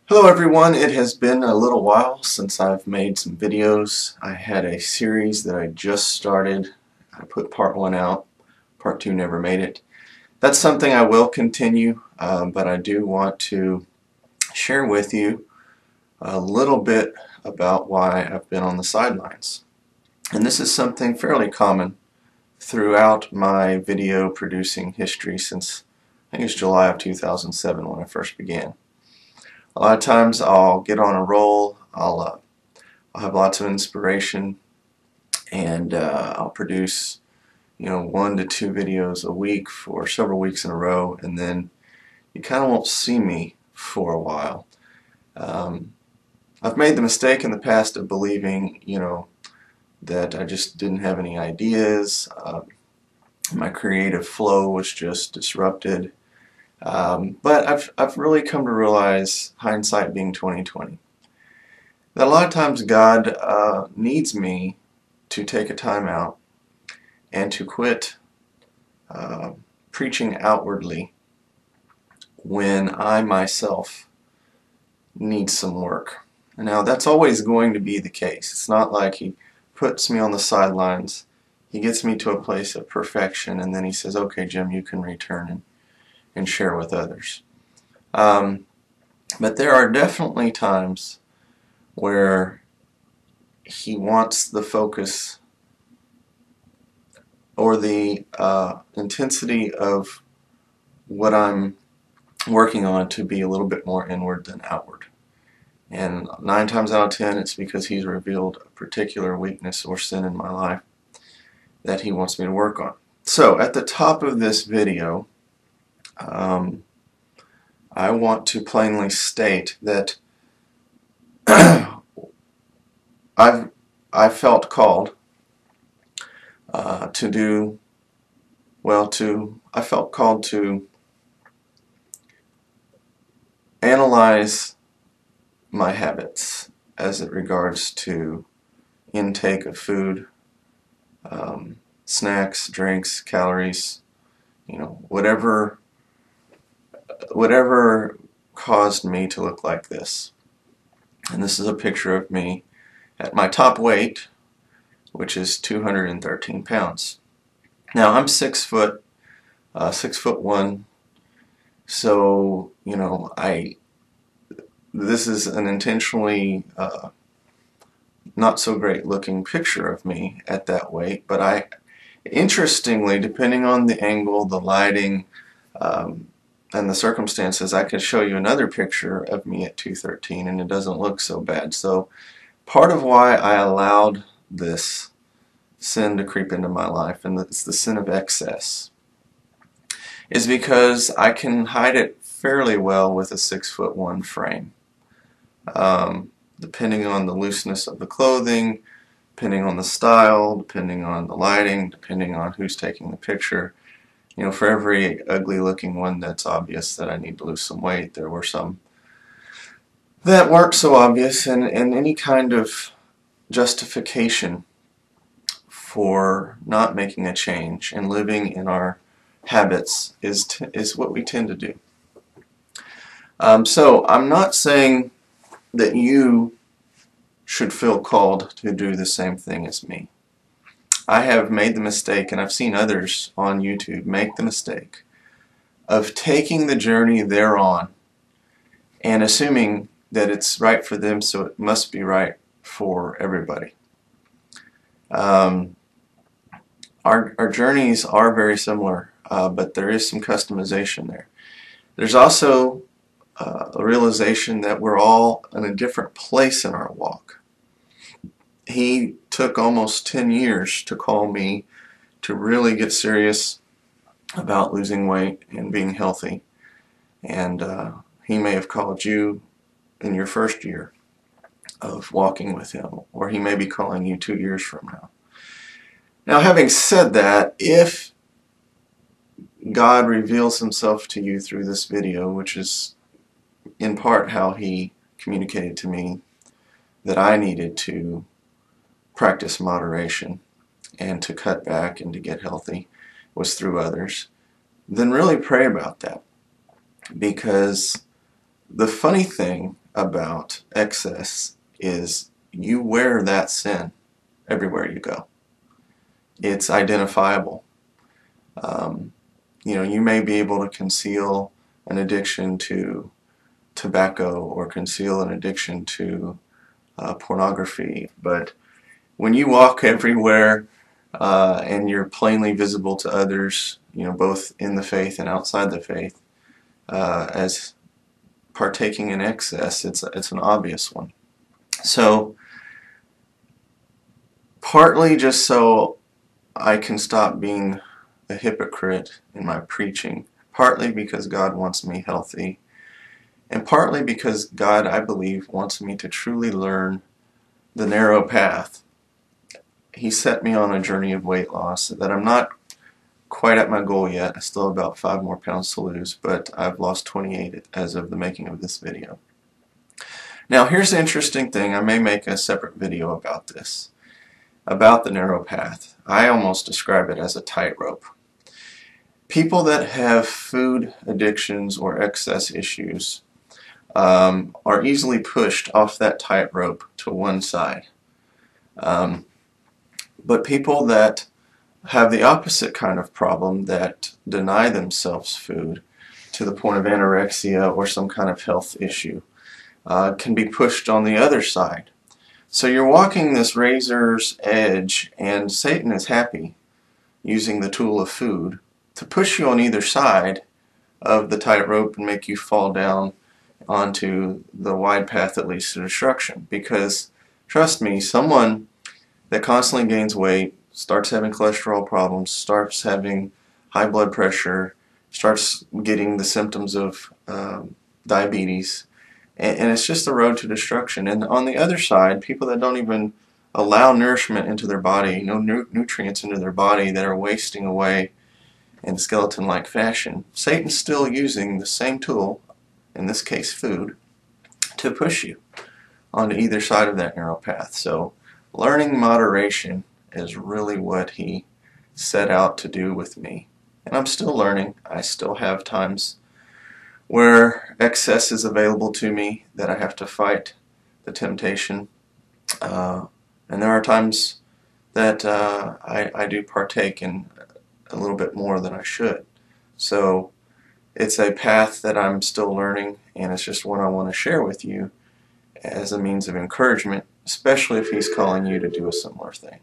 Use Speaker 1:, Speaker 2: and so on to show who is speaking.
Speaker 1: Hello everyone, it has been a little while since I've made some videos. I had a series that I just started. I put part 1 out, part 2 never made it. That's something I will continue, but I do want to share with you a little bit about why I've been on the sidelines. And this is something fairly common throughout my video producing history since I think it was July of 2007 when I first began. A lot of times I'll get on a roll, I'll have lots of inspiration, and I'll produce 1 to 2 videos a week for several weeks in a row, and then you kind of won't see me for a while. I've made the mistake in the past of believing that I just didn't have any ideas. My creative flow was just disrupted. But I've really come to realize, hindsight being 20/20, that a lot of times God needs me to take a time out and to quit preaching outwardly when I myself need some work. Now that's always going to be the case. It's not like He puts me on the sidelines, He gets me to a place of perfection, and then He says, okay Jim, you can return and share with others. But there are definitely times where He wants the focus or the intensity of what I'm working on to be a little bit more inward than outward. And 9 times out of 10 it's because He's revealed a particular weakness or sin in my life that He wants me to work on. So at the top of this video, I want to plainly state that I felt called to do well. I felt called to analyze my habits as it regards to intake of food, snacks, drinks, calories, whatever caused me to look like this. And this is a picture of me at my top weight, which is 213 pounds. Now I'm 6 foot, 6'1", so this is an intentionally not so great looking picture of me at that weight, but interestingly, depending on the angle, the lighting, and the circumstances, I could show you another picture of me at 213 and it doesn't look so bad. So part of why I allowed this sin to creep into my life, and it's the sin of excess, is because I can hide it fairly well with a 6'1" frame. Depending on the looseness of the clothing, depending on the style, depending on the lighting, depending on who's taking the picture. For every ugly looking one that's obvious that I need to lose some weight, there were some that weren't so obvious, and any kind of justification for not making a change and living in our habits is what we tend to do. So I'm not saying that you should feel called to do the same thing as me. I have made the mistake, and I've seen others on YouTube make the mistake of taking the journey they're on and assuming that it's right for them, so it must be right for everybody. Our journeys are very similar, but there is some customization there. There's also a realization that we're all in a different place in our walk. He took almost 10 years to call me to really get serious about losing weight and being healthy. And He may have called you in your first year of walking with Him, or He may be calling you 2 years from now. Now, having said that, if God reveals Himself to you through this video, which is in part how He communicated to me that I needed to practice moderation and to cut back and to get healthy, was through others, then really pray about that. Because the funny thing about excess is you wear that sin everywhere you go. It's identifiable. You may be able to conceal an addiction to tobacco or conceal an addiction to pornography, but when you walk everywhere and you're plainly visible to others, both in the faith and outside the faith, as partaking in excess, it's an obvious one. So, partly just so I can stop being a hypocrite in my preaching, partly because God wants me healthy, and partly because God, I believe, wants me to truly learn the narrow path. He set me on a journey of weight loss that I'm not quite at my goal yet. I still have about 5 more pounds to lose, but I've lost 28 as of the making of this video. Now here's the interesting thing. I may make a separate video about this, about the narrow path. I almost describe it as a tightrope. People that have food addictions or excess issues are easily pushed off that tightrope to one side. But people that have the opposite kind of problem, that deny themselves food to the point of anorexia or some kind of health issue, can be pushed on the other side. So you're walking this razor's edge, and Satan is happy using the tool of food to push you on either side of the tightrope and make you fall down onto the wide path that leads to destruction. Because, trust me, someone that constantly gains weight, starts having cholesterol problems, starts having high blood pressure, starts getting the symptoms of diabetes, and it's just the road to destruction. And on the other side, people that don't even allow nourishment into their body, no nutrients into their body, that are wasting away in skeleton-like fashion, Satan's still using the same tool, in this case food, to push you onto either side of that narrow path. So learning moderation is really what he set out to do with me. And I'm still learning. I still have times where excess is available to me that I have to fight the temptation. And there are times that I do partake in a little bit more than I should. So it's a path that I'm still learning, and it's just one I want to share with you as a means of encouragement, especially if he's calling you to do a similar thing.